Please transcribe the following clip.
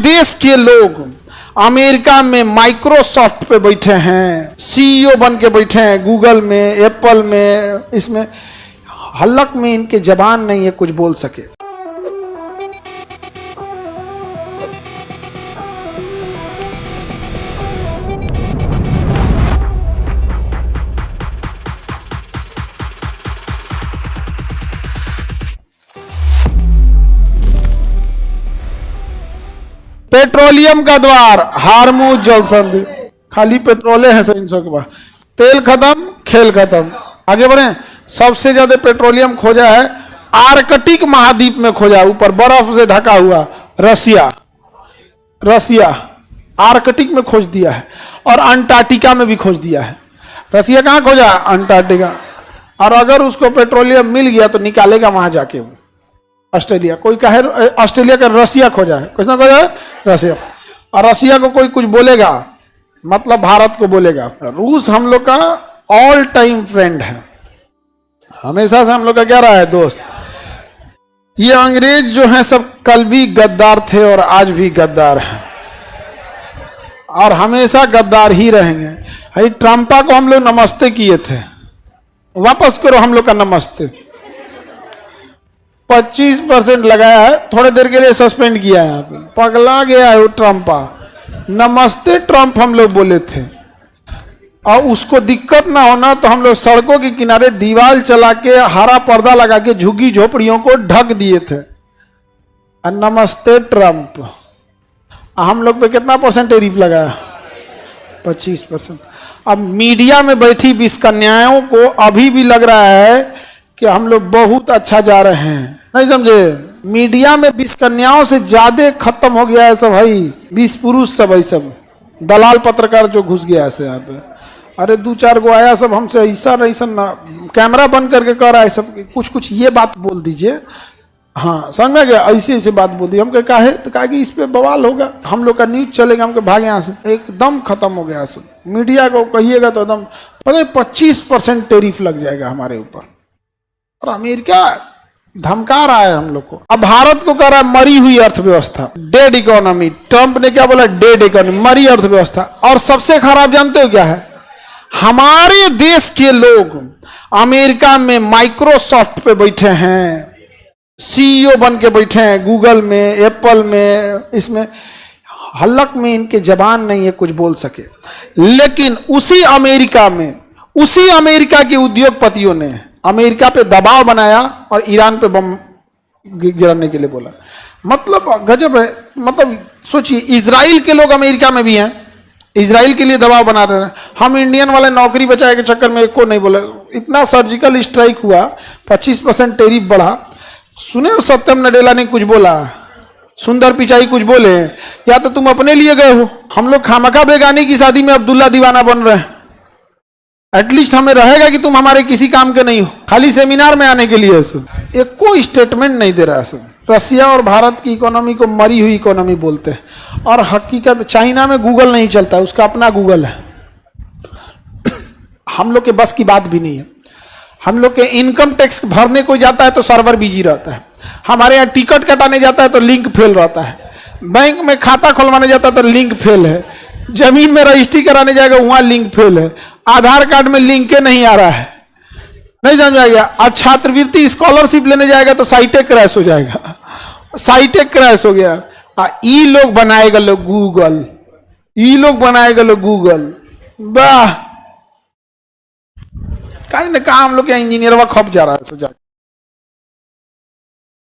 देश के लोग अमेरिका में माइक्रोसॉफ्ट पे बैठे हैं, सीईओ बन के बैठे हैं, गूगल में, एप्पल में, इसमें हलक में इनके जबान नहीं है कुछ बोल सके। पेट्रोलियम का द्वार हार्मुज जलसंधि, खाली पेट्रोले हैं सौ के बाद, तेल खत्म खेल खत्म। आगे बढ़े, सबसे ज्यादा पेट्रोलियम खोजा है आर्कटिक महाद्वीप में खोजा, ऊपर बर्फ से ढका हुआ रसिया आर्कटिक में खोज दिया है, और अंटार्कटिका में भी खोज दिया है। रसिया कहाँ खोजा? अंटार्कटिका। और अगर उसको पेट्रोलियम मिल गया तो निकालेगा वहां जाके वो ऑस्ट्रेलिया। कोई कहे ऑस्ट्रेलिया का रसिया खोजा है, कुछ ना खोजा है रसिया, और रसिया को कोई कुछ बोलेगा मतलब भारत को बोलेगा। रूस हम लोग का ऑल टाइम फ्रेंड है, हमेशा से हम लोग का क्या रहा है? दोस्त। ये अंग्रेज जो हैं सब कल भी गद्दार थे और आज भी गद्दार हैं, और हमेशा गद्दार ही रहेंगे। भाई ट्रंपा को हम लोग नमस्ते किए थे, वापस करो हम लोग का नमस्ते। 25% लगाया है, थोड़ी देर के लिए सस्पेंड किया है, यहाँ पे पगला गया है वो ट्रंपा। नमस्ते ट्रंप हम लोग बोले थे, और उसको दिक्कत ना होना तो हम लोग सड़कों के किनारे दीवार चला के हरा पर्दा लगा के झुग्गी झोपड़ियों को ढक दिए थे। नमस्ते ट्रंप। हम लोग पे कितना % टैरिफ लगाया? 25%। अब मीडिया में बैठी 20 कन्याओं को अभी भी लग रहा है कि हम लोग बहुत अच्छा जा रहे हैं, नहीं समझे? मीडिया में 20 कन्याओं से ज्यादा खत्म हो गया है सब भाई, 20 पुरुष सब है, सब दलाल पत्रकार जो घुस गया है यहाँ पे। अरे 2-4 गो आया सब हमसे ऐसा ना, कैमरा बंद करके कर रहा है सब, कुछ ये बात बोल दीजिए, हाँ समझ में गया, ऐसे बात बोल दी। हम कहे तो कहा कि इस पे बवाल होगा, हम लोग का न्यूज चलेगा, हम भागे यहाँ से, एकदम खत्म हो गया सब। मीडिया को कहिएगा तो एकदम पता है 25% टैरिफ लग जाएगा हमारे ऊपर, और अमेरिका धमका रहा है हम लोग को। अब भारत को कह रहा है मरी हुई अर्थव्यवस्था, डेड इकोनॉमी। ट्रंप ने क्या बोला? डेड इकोनॉमी, मरी अर्थव्यवस्था। और सबसे खराब जानते हो क्या है? हमारे देश के लोग अमेरिका में माइक्रोसॉफ्ट पे बैठे हैं, सीईओ बन के बैठे हैं, गूगल में, एप्पल में, इसमें हलक में इनके जबान नहीं है कुछ बोल सके। लेकिन उसी अमेरिका में, उसी अमेरिका के उद्योगपतियों ने अमेरिका पे दबाव बनाया और ईरान पे बम गिराने के लिए बोला। मतलब गजब है। मतलब सोचिए, इजराइल के लोग अमेरिका में भी हैं, इजराइल के लिए दबाव बना रहे हैं। हम इंडियन वाले नौकरी बचाए के चक्कर में को नहीं बोले। इतना सर्जिकल स्ट्राइक हुआ, 25% टैरिफ बढ़ा। सुने हो सत्यम नडेला ने कुछ बोला, सुंदर पिचाई कुछ बोले, या तो तुम अपने लिए गए हो? हम लोग खामखा बेगानी की शादी में अब्दुल्ला दीवाना बन रहे हैं। एटलीस्ट हमें रहेगा कि तुम हमारे किसी काम के नहीं हो, खाली सेमिनार में आने के लिए। एक कोई स्टेटमेंट नहीं दे रहा है। रसिया और भारत की इकोनॉमी को मरी हुई इकोनॉमी बोलते हैं, और हकीकत चाइना में गूगल नहीं चलता, उसका अपना गूगल है। हम लोग के बस की बात भी नहीं है। हम लोग के इनकम टैक्स भरने कोई जाता है तो सर्वर बिजी रहता है, हमारे यहाँ टिकट कटाने जाता है तो लिंक फेल रहता है, बैंक में खाता खुलवाने जाता है तो लिंक फेल है, जमीन में रजिस्ट्री कराने जाएगा वहां लिंक फेल है, आधार कार्ड में लिंक के नहीं आ रहा है, नहीं समझाएगा। और छात्रवृत्ति स्कॉलरशिप लेने जाएगा तो साइटे क्रैश हो जाएगा, साइटे क्रैश हो गया। ई लोग बनाएगा लोग गूगल, ई लोग बनाएगा लोग गूगल। वाह, कहीं ना कहा हम लोग इंजीनियर खप जा रहा है।